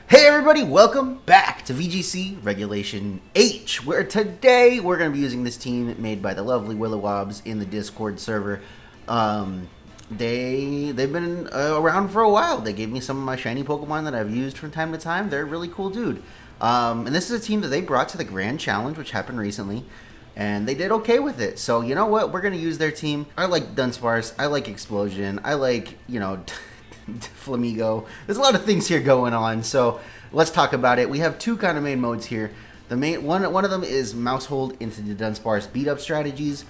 Hey everybody, welcome back to VGC Regulation H, where today we're going to be using this team made by the lovely Willowobs in the Discord server. They've been around for a while. They gave me some of my shiny Pokemon that I've used from time to time. They're a really cool dude. And this is a team that they brought to the Grand Challenge, which happened recently, and they did okay with it. So you know what? We're going to use their team. I like Dunsparce. I like Explosion. I like, Flamigo. There's a lot of things here going on, so let's talk about it. We have two kind of main modes here. The main one of them is mouse hold into the Dunsparce beat up strategies,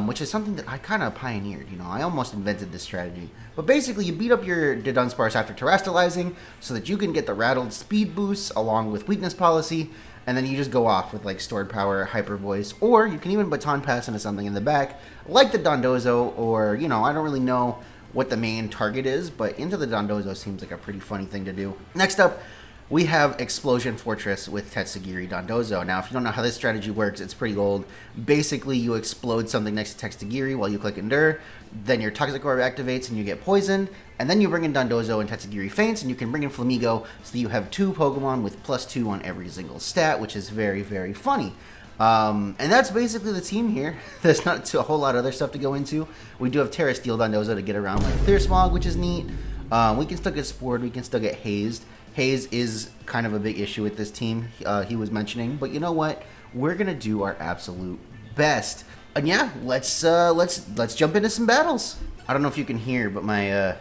which is something that I kind of pioneered. I almost invented this strategy. But basically, you beat up your Dudunsparce after terastallizing so that you can get the rattled speed boosts along with weakness policy, and then you just go off with like stored power, hyper voice, or you can even baton pass into something in the back, like the Dondozo, or I don't really know what the main target is, but into the Dondozo seems like a pretty funny thing to do. Next up, we have Explosion Fortress with Tatsugiri Dondozo. Now, if you don't know how this strategy works, it's pretty old. Basically, you explode something next to Tatsugiri while you click Endure, then your Toxic Orb activates and you get poisoned, and then you bring in Dondozo and Tatsugiri faints, and you can bring in Flamigo, so you have two Pokemon with +2 on every single stat, which is very, very funny. And that's basically the team here. There's not a whole lot of other stuff to go into. We do have Terra Steel Dondozo to get around like Clear Smog, which is neat. We can still get Spored, we can still get Hazed. Haze is kind of a big issue with this team, he was mentioning, but you know what? We're gonna do our absolute best. And yeah, let's jump into some battles. I don't know if you can hear, but my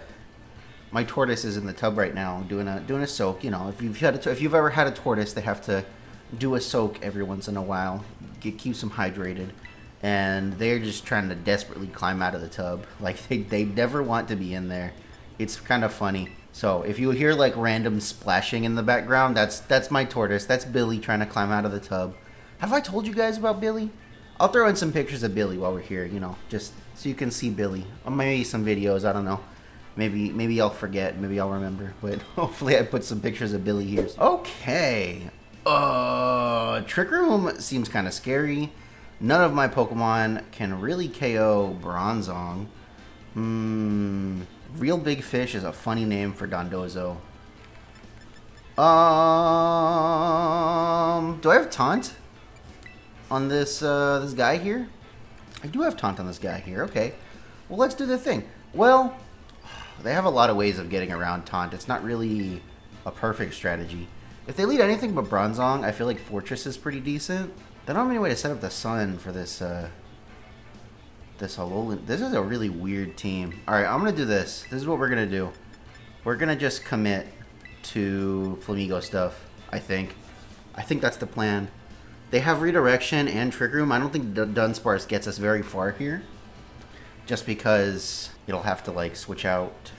my tortoise is in the tub right now doing a soak. If you've ever had a tortoise, they have to do a soak every once in a while. Keeps them hydrated, and they're just trying to desperately climb out of the tub. Like they never want to be in there. It's kind of funny. So if you hear like random splashing in the background, that's my tortoise. That's Billy trying to climb out of the tub. Have I told you guys about Billy? I'll throw in some pictures of Billy while we're here, just so you can see Billy. Or maybe some videos, I don't know. Maybe I'll forget, maybe I'll remember, but hopefully I put some pictures of Billy here. Okay. Trick Room seems kind of scary. None of my Pokemon can really KO Bronzong. Real Big Fish is a funny name for Dondozo. Do I have Taunt on this this guy here? I do have Taunt on this guy here. Okay. Well, let's do the thing. Well, they have a lot of ways of getting around Taunt. It's not really a perfect strategy. If they lead anything but Bronzong, I feel like Fortress is pretty decent. They don't have any way to set up the sun for this this Alolan. This is a really weird team. Alright, I'm gonna do this. This is what we're gonna do. We're gonna just commit to Flamigo stuff, I think. I think that's the plan. They have Redirection and Trick Room. I don't think Dunsparce gets us very far here. Just because it'll have to like switch out.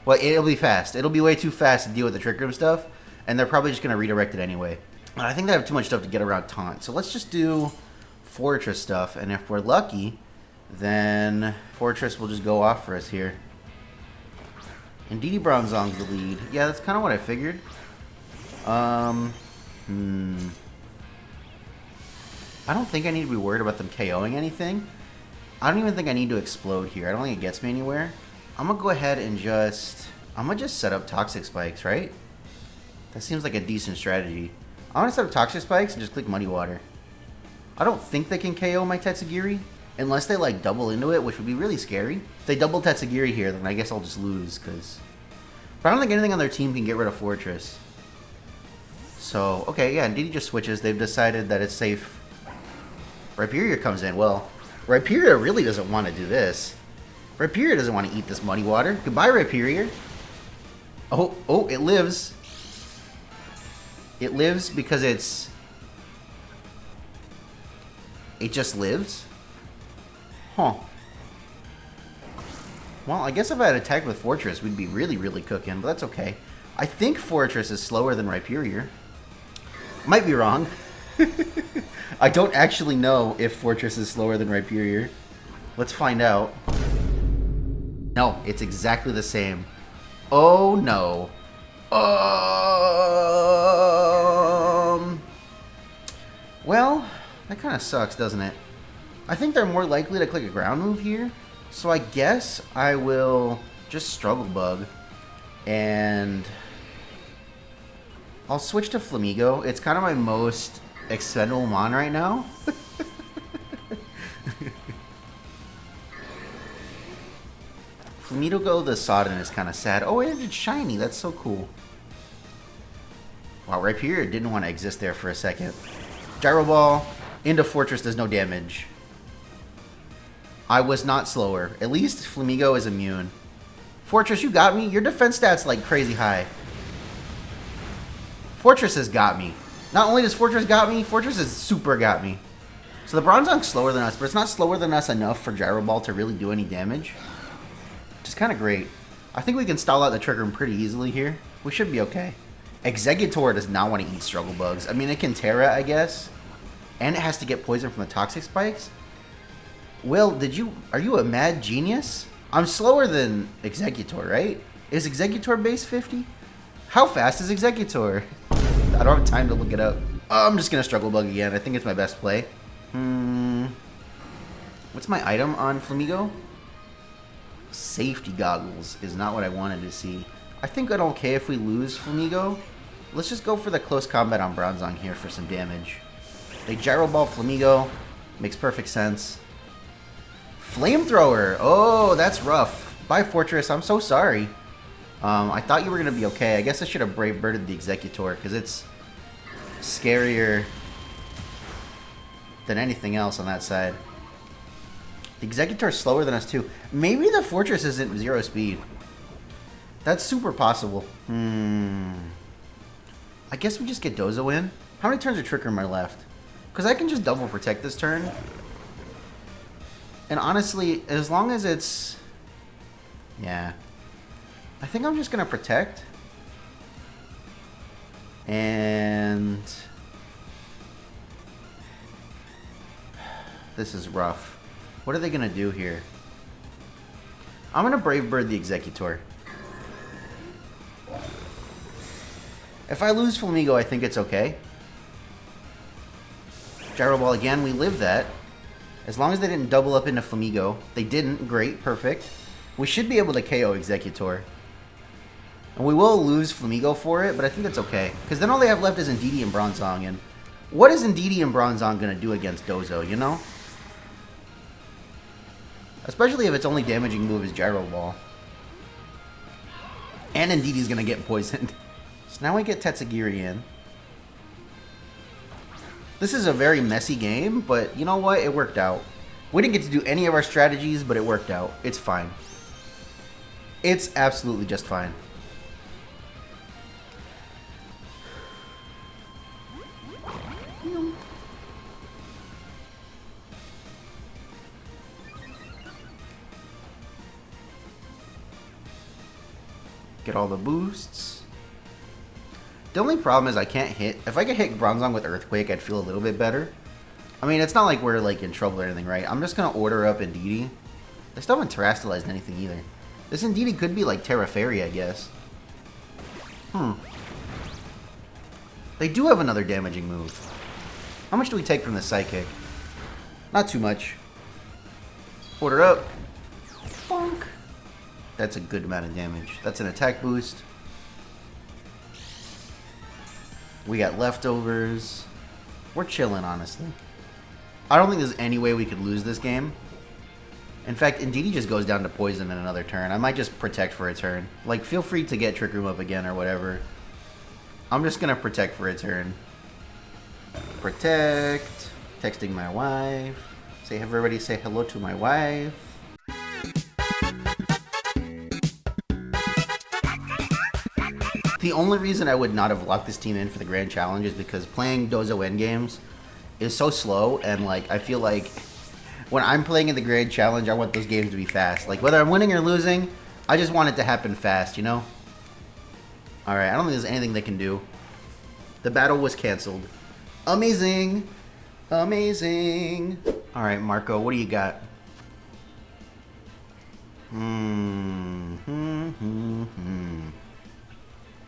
Well, it'll be fast. It'll be way too fast to deal with the Trick Room stuff. And they're probably just going to redirect it anyway. I think they have too much stuff to get around Taunt. So let's just do Fortress stuff. And if we're lucky, then Fortress will just go off for us here. And DD Bronzong's the lead. Yeah, that's kind of what I figured. I don't think I need to be worried about them KOing anything. I don't even think I need to explode here. I don't think it gets me anywhere. I'm going to go ahead and I'm going to just set up Toxic Spikes, right? That seems like a decent strategy. I'm going to set up Toxic Spikes and just click Muddy Water. I don't think they can KO my Tatsugiri, unless they like double into it, which would be really scary. If they double Tatsugiri here, then I guess I'll just lose, because... But I don't think anything on their team can get rid of Fortress. So, okay, yeah, Didi just switches. They've decided that it's safe. Rhyperior comes in. Well, Rhyperior really doesn't want to do this. Rhyperior doesn't want to eat this Muddy Water. Goodbye, Rhyperior. Oh, it lives. It lives because it just lives? Huh. Well, I guess if I had attacked with Fortress, we'd be really, really cooking, but that's okay. I think Fortress is slower than Rhyperior. Might be wrong. I don't actually know if Fortress is slower than Rhyperior. Let's find out. No, it's exactly the same. Oh, no. Well, that kind of sucks, doesn't it? I think they're more likely to click a ground move here, so I guess I will just Struggle Bug and I'll switch to Flamigo. It's kind of my most expendable mon right now. Flamigo the Sodden is kind of sad. Oh, and it's shiny. That's so cool. Wow, right here, it didn't want to exist there for a second. Gyro Ball into Fortress does no damage. I was not slower. At least Flamigo is immune. Fortress, you got me. Your defense stats like crazy high. Fortress has got me. Not only does Fortress got me, Fortress has super got me. So the Bronzonk's slower than us, but it's not slower than us enough for Gyro Ball to really do any damage. Which is kind of great. I think we can stall out the Trick Room pretty easily here. We should be okay. Exeggutor does not want to eat Struggle Bugs. I mean, it can Terra, I guess. And it has to get poison from the Toxic Spikes. Will, are you a mad genius? I'm slower than Exeggutor, right? Is Exeggutor base 50? How fast is Exeggutor? I don't have time to look it up. I'm just going to Struggle Bug again. I think it's my best play. What's my item on Flamigo? Safety Goggles is not what I wanted to see. I think I'm okay if we lose Flamigo. Let's just go for the close combat on Bronzong here for some damage. They Gyro Ball Flamigo. Makes perfect sense. Flamethrower. Oh, that's rough. Bye, Fortress. I'm so sorry. I thought you were going to be okay. I guess I should have Brave Birded the Exeggutor because it's scarier than anything else on that side. The Exeggutor is slower than us too. Maybe the Fortress isn't 0 speed. That's super possible. I guess we just get Dozo in. How many turns of Trick Room are left? Because I can just double protect this turn. And honestly, as long as it's... Yeah. I think I'm just going to protect. And... This is rough. What are they going to do here? I'm going to Brave Bird the Exeggutor. If I lose Flamigo, I think it's okay. Gyro Ball again, we live that. As long as they didn't double up into Flamigo. They didn't. Great. Perfect. We should be able to KO Exeggutor. And we will lose Flamigo for it, but I think that's okay. Because then all they have left is Indeedee and Bronzong. And what is Indeedee and Bronzong going to do against Dozo, you know? Especially if its only damaging move is Gyro Ball. And Indeedee's going to get poisoned. So now we get Tetsugiri in. This is a very messy game, but you know what? It worked out. We didn't get to do any of our strategies, but it worked out. It's fine. It's absolutely just fine. Get all the boosts. The only problem is I can't hit... If I could hit Bronzong with Earthquake, I'd feel a little bit better. I mean, it's not like we're like in trouble or anything, right? I'm just going to order up Indeedee. They still haven't terrestrialized anything either. This Indeedee could be like Terra Fairy, I guess. They do have another damaging move. How much do we take from the Psychic? Not too much. Order up. Bonk. That's a good amount of damage. That's an attack boost. We got leftovers. We're chilling, honestly. I don't think there's any way we could lose this game. In fact, Indeedee just goes down to poison in another turn. I might just protect for a turn. Like, feel free to get Trick Room up again or whatever. I'm just going to protect for a turn. Protect. Texting my wife. Everybody say hello to my wife. The only reason I would not have locked this team in for the Grand Challenge is because playing Dozo endgames is so slow, and like I feel like when I'm playing in the Grand Challenge, I want those games to be fast. Like whether I'm winning or losing, I just want it to happen fast, you know? Alright, I don't think there's anything they can do. The battle was canceled. Amazing! Amazing! Alright, Marco, what do you got?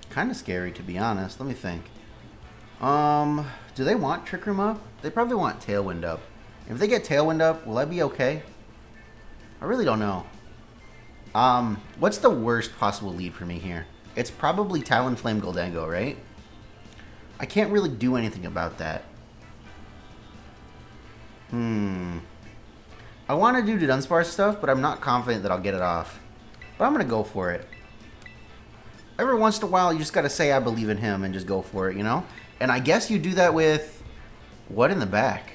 Kind of scary, to be honest. Let me think. Do they want Trick Room up? They probably want Tailwind up. If they get Tailwind up, will I be okay? I really don't know. What's the worst possible lead for me here? It's probably Talonflame Goldango, right? I can't really do anything about that. I want to do Dudunsparce stuff, but I'm not confident that I'll get it off. But I'm going to go for it. Every once in a while, you just got to say I believe in him and just go for it, you know? And I guess you do that with... What in the back?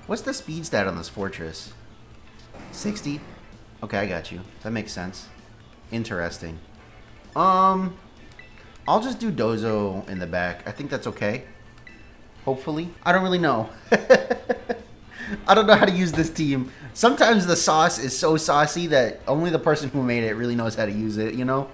What's the speed stat on this fortress? 60? Okay, I got you. That makes sense. Interesting. I'll just do Dozo in the back. I think that's okay. Hopefully. I don't really know. I don't know how to use this team. Sometimes the sauce is so saucy that only the person who made it really knows how to use it, you know?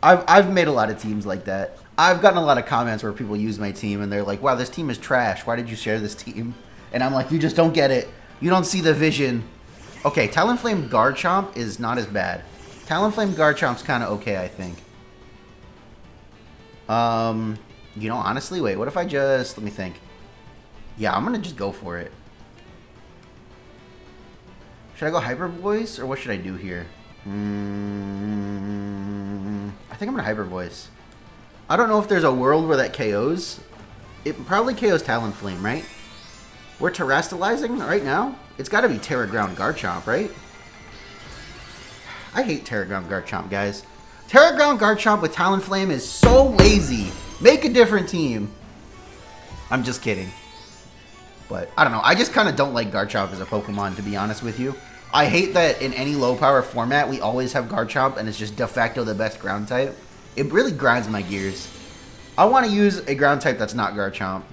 I've made a lot of teams like that. I've gotten a lot of comments where people use my team and they're like, wow, this team is trash. Why did you share this team? And I'm like, you just don't get it. You don't see the vision. Okay, Talonflame Garchomp is not as bad. Talonflame Garchomp's kind of okay, I think. You know, honestly, wait, what if I just... Let me think. Yeah, I'm going to just go for it. Should I go Hyper Voice, or what should I do here? I think I'm going to Hyper Voice. I don't know if there's a world where that KOs. It probably KOs Talonflame, right? We're terastallizing right now? It's got to be Terra Ground Garchomp, right? I hate Terra Ground Garchomp, guys. Terra Ground Garchomp with Talonflame is so lazy. Make a different team. I'm just kidding. But, I don't know. I just kind of don't like Garchomp as a Pokemon, to be honest with you. I hate that in any low-power format, we always have Garchomp, and it's just de facto the best ground type. It really grinds my gears. I want to use a ground type that's not Garchomp.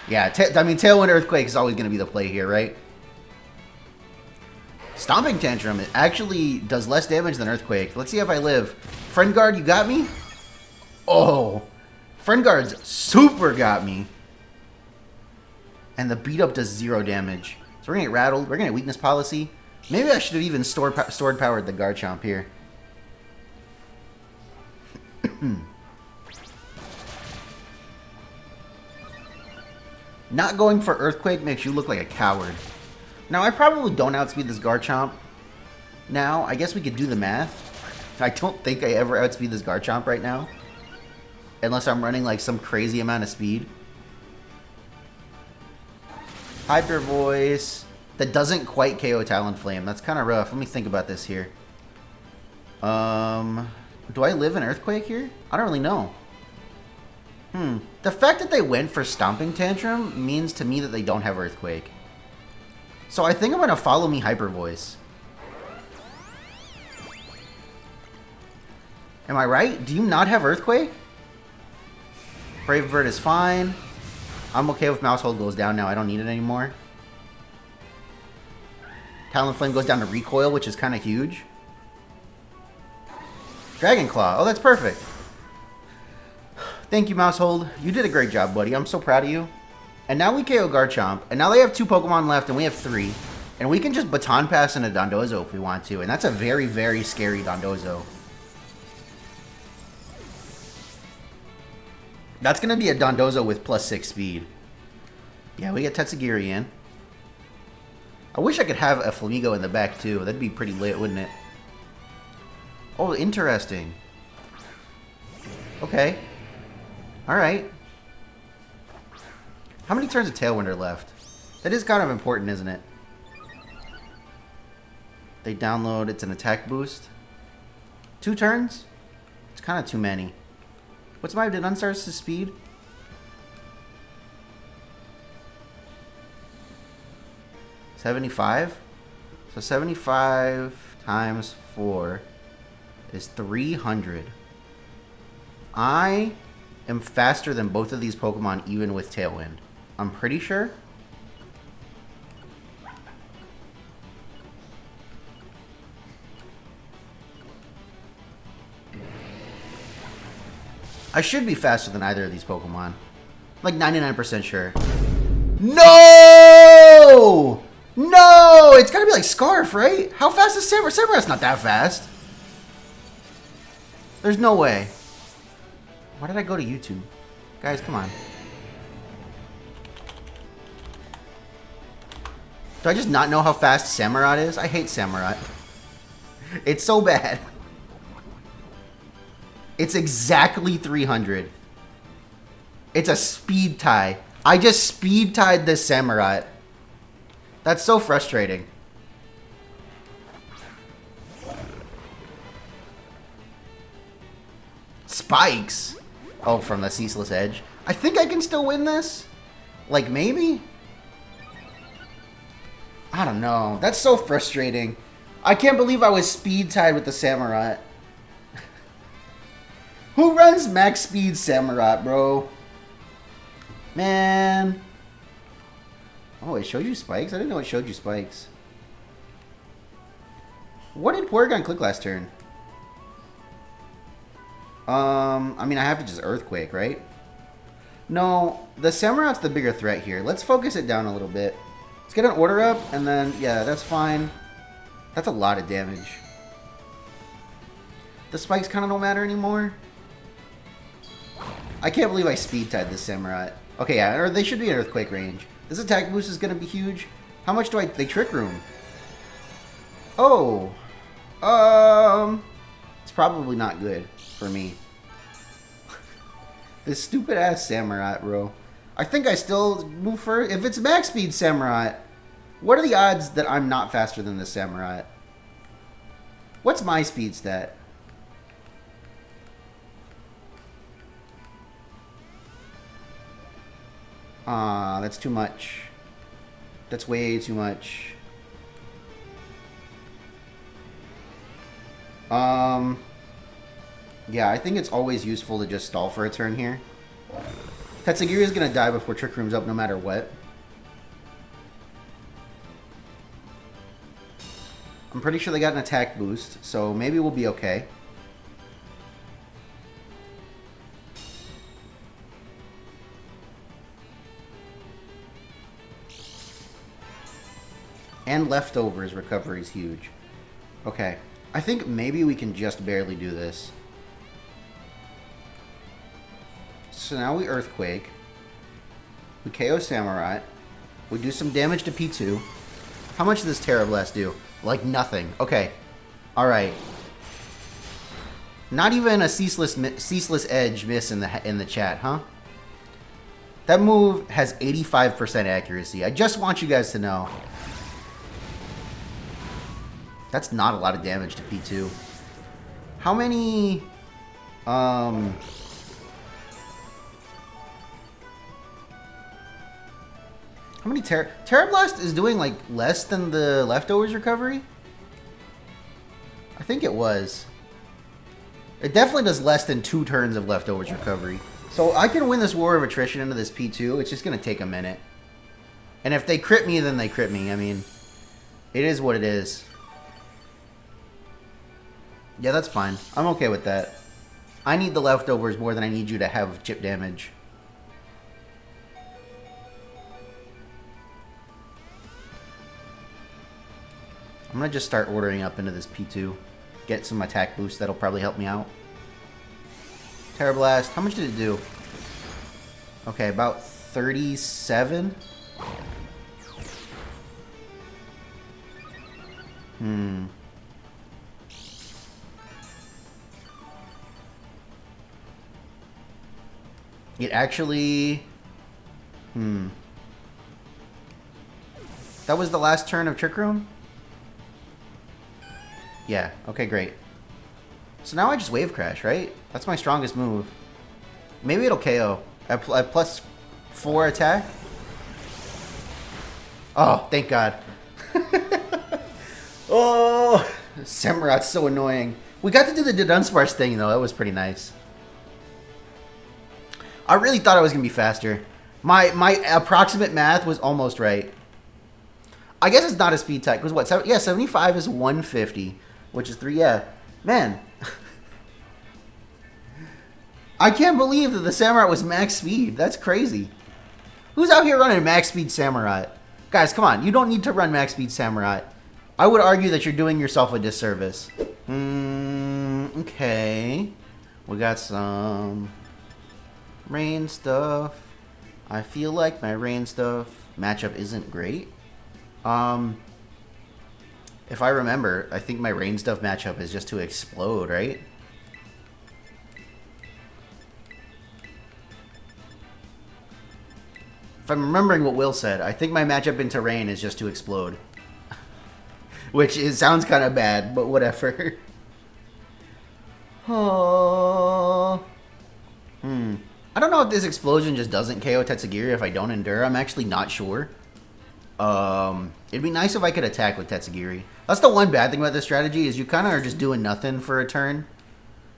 Yeah, I mean, Tailwind Earthquake is always going to be the play here, right? Stomping Tantrum it actually does less damage than Earthquake. Let's see if I live. Friend Guard, you got me? Oh, Friend Guard's super got me. And the beat up does 0 damage. So we're going to get rattled. We're going to get weakness policy. Maybe I should have even stored powered the Garchomp here. Not going for Earthquake makes you look like a coward. Now, I probably don't outspeed this Garchomp. Now, I guess we could do the math. I don't think I ever outspeed this Garchomp right now. Unless I'm running like some crazy amount of speed. Hyper Voice. That doesn't quite KO Talonflame. That's kind of rough. Let me think about this here. Do I live in Earthquake here? I don't really know. The fact that they went for Stomping Tantrum means to me that they don't have Earthquake. So I think I'm going to follow me Hyper Voice. Am I right? Do you not have Earthquake? Brave Bird is fine. I'm okay with Mousehold goes down now. I don't need it anymore. Talonflame goes down to Recoil, which is kind of huge. Dragon Claw. Oh, that's perfect. Thank you, Mousehold. You did a great job, buddy. I'm so proud of you. And now we KO Garchomp. And now they have 2 Pokemon left, and we have 3. And we can just Baton Pass into Dondozo if we want to. And that's a very, very scary Dondozo. That's going to be a Dondozo with +6 speed. Yeah, we get Tetsugiri in. I wish I could have a Flamigo in the back, too. That'd be pretty lit, wouldn't it? Oh, interesting. Okay. Alright. How many turns of Tailwind are left? That is kind of important, isn't it? They download, it's an attack boost. 2 turns? It's kind of too many. What's my Dudunsparce's speed? $75? So 75 times 4 is 300. I am faster than both of these Pokemon even with Tailwind. I'm pretty sure. I should be faster than either of these Pokemon. Like 99% sure. No! No! It's gotta be like Scarf, right? How fast is Samurai? Samurai's not that fast. There's no way. Why did I go to YouTube? Guys, come on. Do I just not know how fast Samurott is? I hate Samurott. It's so bad. It's exactly 300. It's a speed tie. I just speed tied this Samurai. That's so frustrating. Spikes. Oh, from the Ceaseless Edge. I think I can still win this. Like, maybe? I don't know. That's so frustrating. I can't believe I was speed tied with the Samurai. Who runs max speed Samurai, bro? Man. Oh, it showed you spikes? I didn't know it showed you spikes. What did Porygon click last turn? I mean, I have to just Earthquake, right? No, the Samurot's the bigger threat here. Let's focus it down a little bit. Let's get an order up, and then, yeah, that's fine. That's a lot of damage. The spikes kind of don't matter anymore. I can't believe I speed-tied this Samurai. Okay, yeah, or they should be in Earthquake range. This attack boost is going to be huge. How much do they Trick Room? Oh. It's probably not good for me. This stupid-ass Samurai, bro. I think I still move first. If it's max speed Samurai, what are the odds that I'm not faster than this Samurai? What's my speed stat? That's too much. That's way too much. Yeah, I think it's always useful to just stall for a turn here. Tatsugiri is going to die before Trick Room's up no matter what. I'm pretty sure they got an attack boost, so maybe we'll be okay. And leftovers recovery is huge. Okay. I think maybe we can just barely do this. So now we Earthquake. We KO Samurai. We do some damage to P2. How much does this Terra Blast do? Like nothing. Okay. Alright. Not even a ceaseless edge miss in the chat, huh? That move has 85% accuracy. I just want you guys to know. That's not a lot of damage to P2. How many... How many Terra Blast is doing like less than the leftovers recovery? I think it was. It definitely does less than 2 turns of leftovers recovery. So I can win this War of Attrition into this P2. It's just going to take a minute. And if they crit me, then they crit me. I mean, it is what it is. Yeah, that's fine. I'm okay with that. I need the leftovers more than I need you to have chip damage. I'm going to just start ordering up into this P2. Get some attack boost. That'll probably help me out. Terra Blast. How much did it do? Okay, about 37. It actually... That was the last turn of Trick Room? Yeah, okay, great. So now I just Wave Crash, right? That's my strongest move. Maybe it'll KO. At plus 4 attack? Oh, thank God. Oh, Samurot's so annoying. We got to do the Dudunsparce thing, though. That was pretty nice. I really thought I was going to be faster. My approximate math was almost right. I guess it's not a speed type. Because what? Yeah, 75 is 150. Which is 3. Yeah. Man. I can't believe that the Samurai was max speed. That's crazy. Who's out here running max speed Samurai? Guys, come on. You don't need to run max speed Samurai. I would argue that you're doing yourself a disservice. Okay. We got some... rain stuff. I feel like my rain stuff matchup isn't great. If I remember, I think my rain stuff matchup is just to explode, right? If I'm remembering what Will said, I think my matchup in terrain is just to explode. Which sounds kind of bad, but whatever. Oh. I don't know if this explosion just doesn't KO Tetsugiri if I don't endure. I'm actually not sure. It'd be nice if I could attack with Tetsugiri. That's the one bad thing about this strategy is you kind of are just doing nothing for a turn.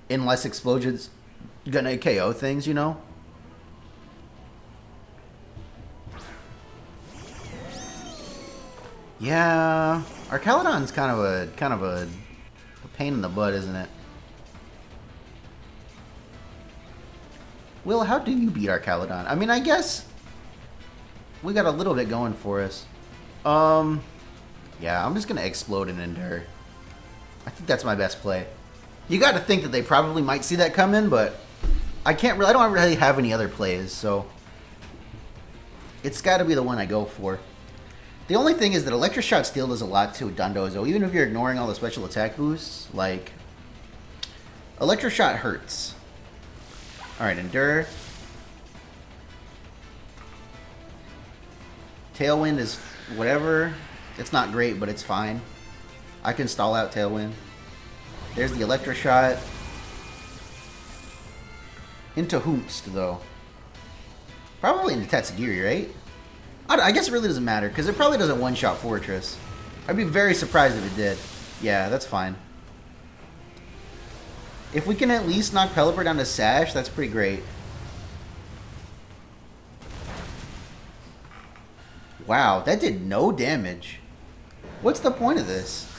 Unless explosion's gonna KO things, you know? Yeah, Archaludon's kind of a pain in the butt, isn't it? Will, how do you beat Archaludon? I mean, I guess we got a little bit going for us. Yeah, I'm just gonna explode and endure. I think that's my best play. You got to think that they probably might see that coming, but I don't really have any other plays, so it's got to be the one I go for. The only thing is that Electric Shot still does a lot to Dondozo, even if you're ignoring all the special attack boosts. Like, Electric Shot hurts. Alright, Endure. Tailwind is whatever. It's not great, but it's fine. I can stall out Tailwind. There's the Electric Shot. Into Hoomst, though. Probably into Tetsugiri, right? I guess it really doesn't matter, because it probably doesn't one-shot Fortress. I'd be very surprised if it did. Yeah, that's fine. If we can at least knock Pelipper down to Sash, that's pretty great. Wow, that did no damage. What's the point of this?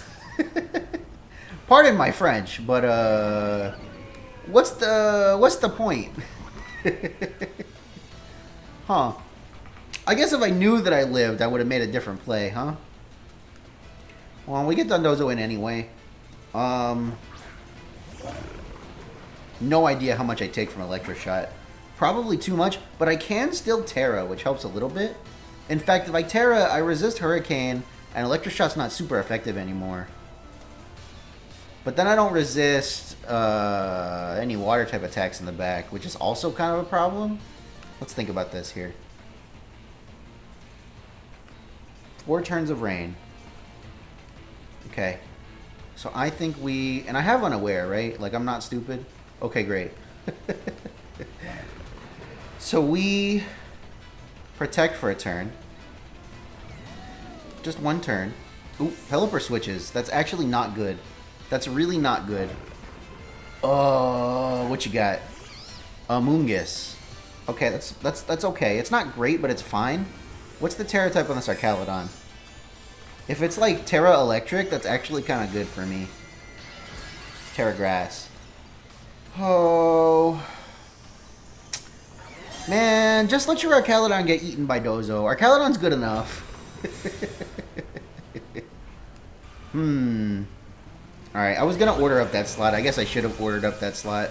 Pardon my French, but what's the point? Huh. I guess if I knew that I lived, I would have made a different play, huh? Well, we get Dondozo in anyway. No idea how much I take from Electric Shot. Probably too much, but I can still Terra, which helps a little bit. In fact, if I Terra, I resist Hurricane, and Electric Shot's not super effective anymore. But then I don't resist any water type attacks in the back, which is also kind of a problem. Let's think about this here. 4 turns of rain. Okay. So I think and I have Unaware, right? Like, I'm not stupid. Okay, great. So we protect for a turn. Just 1 turn. Ooh, Pelipper switches. That's actually not good. That's really not good. Oh, what you got? Moongus. Okay, that's okay. It's not great, but it's fine. What's the Terra type on this Archaludon? If it's like Terra Electric, that's actually kind of good for me. Terra Grass. Oh. Man, just let your Archaludon get eaten by Dozo. Archaludon's good enough. Alright, I was going to order up that slot. I guess I should have ordered up that slot.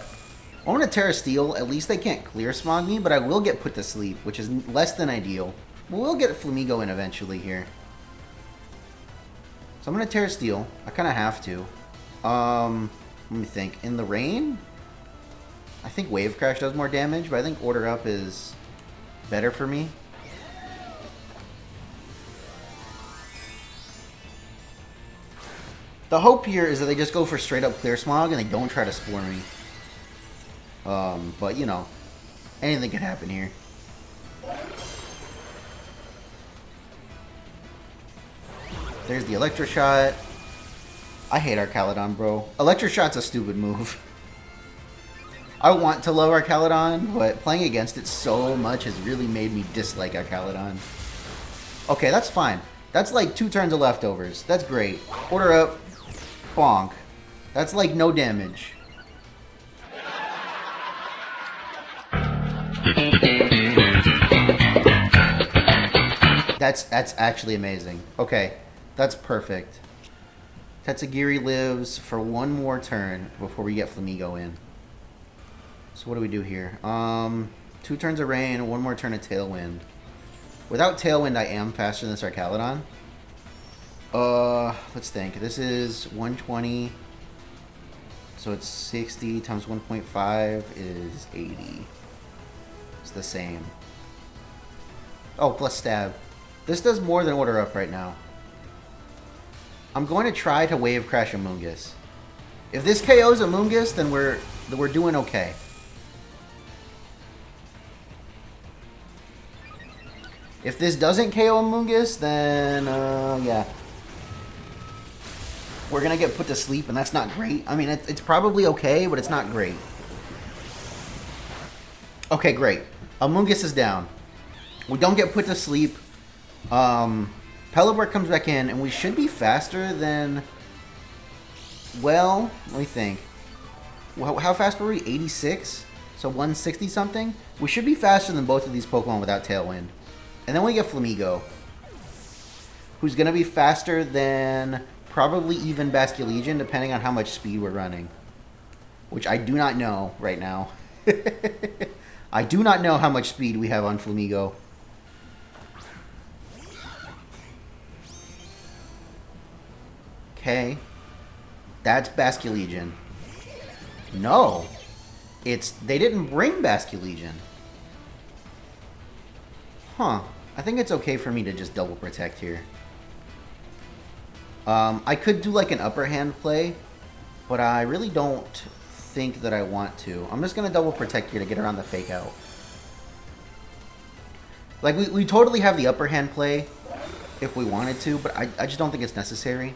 I'm going to Terra Steel. At least they can't clear Smog me, but I will get put to sleep, which is less than ideal. We'll get Flamigo in eventually here. So I'm going to Terra Steel. I kind of have to. Let me think. In the rain? I think Wave Crash does more damage, but I think Order Up is better for me. The hope here is that they just go for straight up Clear Smog and they don't try to Spore me. But, you know, anything can happen here. There's the Electro Shot. I hate Archaludon, bro. Electro Shot's a stupid move. I want to love Archaludon, but playing against it so much has really made me dislike Archaludon. Okay, that's fine. That's like 2 turns of leftovers. That's great. Order up. Bonk. That's like no damage. That's actually amazing. Okay, that's perfect. Tetsugiri lives for 1 more turn before we get Flamigo in. So what do we do here? 2 turns of rain, 1 more turn of Tailwind. Without Tailwind, I am faster than this Archaludon. Let's think. This is 120. So it's 60 times 1.5 is 80. It's the same. Oh, plus stab. This does more than order up right now. I'm going to try to wave crash Amoonguss. If this KOs Amoonguss, then we're doing okay. If this doesn't KO Amoonguss, then yeah. We're going to get put to sleep, and that's not great. I mean, it's probably okay, but it's not great. Okay, great. Amoonguss is down. We don't get put to sleep. Pelipper comes back in, and we should be faster than... Well, let me think. How fast were we? 86? So 160 something? We should be faster than both of these Pokemon without Tailwind. And then we get Flamigo, who's going to be faster than probably even Basculegion, depending on how much speed we're running. Which I do not know right now. I do not know how much speed we have on Flamigo. Okay. That's Basculegion. No. They didn't bring Basculegion. Huh. I think it's okay for me to just double protect here. I could do like an upper hand play, but I really don't think that I want to. I'm just going to double protect here to get around the fake out. Like, we totally have the upper hand play if we wanted to, but I just don't think it's necessary.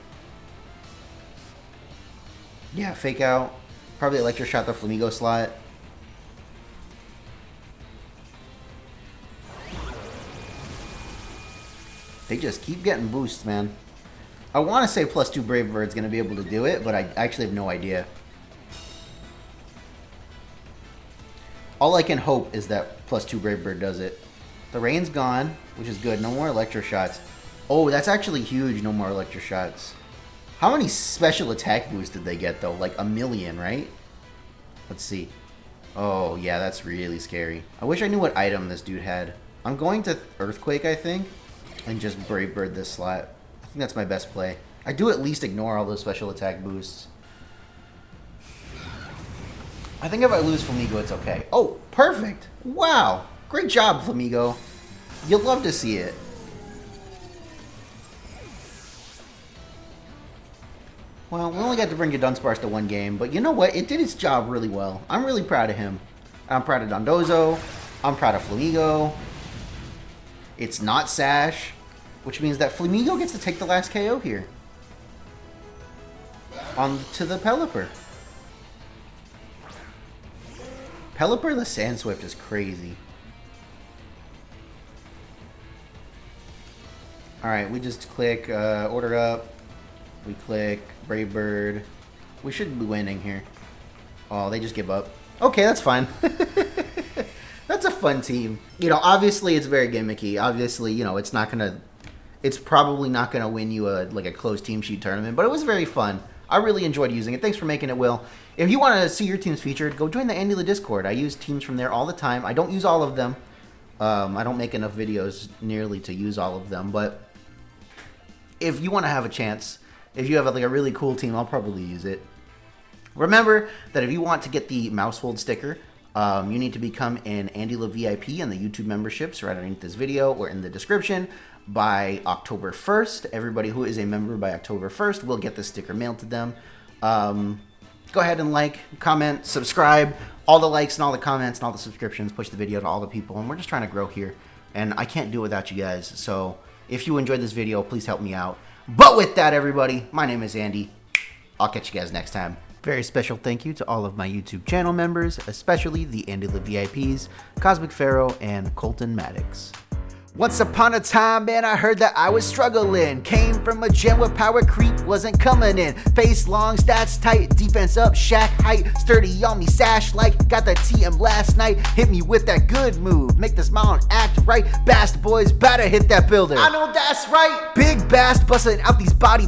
Yeah, fake out. Probably Electroshot the Flamigo slot. They just keep getting boosts, man. I want to say +2 Brave Bird's going to be able to do it, but I actually have no idea. All I can hope is that +2 Brave Bird does it. The rain's gone, which is good. No more Electroshots. Oh, that's actually huge, no more Electroshots. How many special attack boosts did they get, though? Like 1,000,000, right? Let's see. Oh, yeah, that's really scary. I wish I knew what item this dude had. I'm going to Earthquake, I think, and just Brave Bird this slot. I think that's my best play. I do at least ignore all those special attack boosts. I think if I lose Flamigo, it's okay. Oh, perfect! Wow! Great job, Flamigo. You'll love to see it. Well, we only got to bring Dudunsparce to 1 game, but you know what? It did its job really well. I'm really proud of him. I'm proud of Dondozo. I'm proud of Flamigo. It's not Sash, which means that Flamigo gets to take the last KO here. On to the Pelipper. Pelipper the Sand Swift is crazy. Alright, we just click Order Up. We click Brave Bird. We should be winning here. Oh, they just give up. Okay, that's fine. That's a fun team. You know, obviously it's very gimmicky. Obviously, you know, it's probably not gonna win you like a closed team sheet tournament, but it was very fun. I really enjoyed using it. Thanks for making it, Will. If you want to see your teams featured, go join the AndyLa Discord. I use teams from there all the time. I don't use all of them. I don't make enough videos nearly to use all of them, but if you want to have a chance, if you have like a really cool team, I'll probably use it. Remember that if you want to get the Mousehold sticker, you need to become an AndyLa VIP in the YouTube memberships right underneath this video or in the description by October 1st. Everybody who is a member by October 1st will get the sticker mailed to them. Go ahead and like, comment, subscribe. All the likes and all the comments and all the subscriptions push the video to all the people, and we're just trying to grow here. And I can't do it without you guys. So if you enjoyed this video, please help me out. But with that, everybody, my name is Andy. I'll catch you guys next time. Very special thank you to all of my YouTube channel members, especially the AndyLa VIPs, Cosmic Pharaoh, and Colton Maddox. Once upon a time, man, I heard that I was struggling. Came from a gym where power creep wasn't coming in. Face long, stats tight, defense up, shack height. Sturdy on me, sash like, got the TM last night. Hit me with that good move, make the smile and act right. Bast boys, better hit that builder. I know that's right. Big Bast busting out these body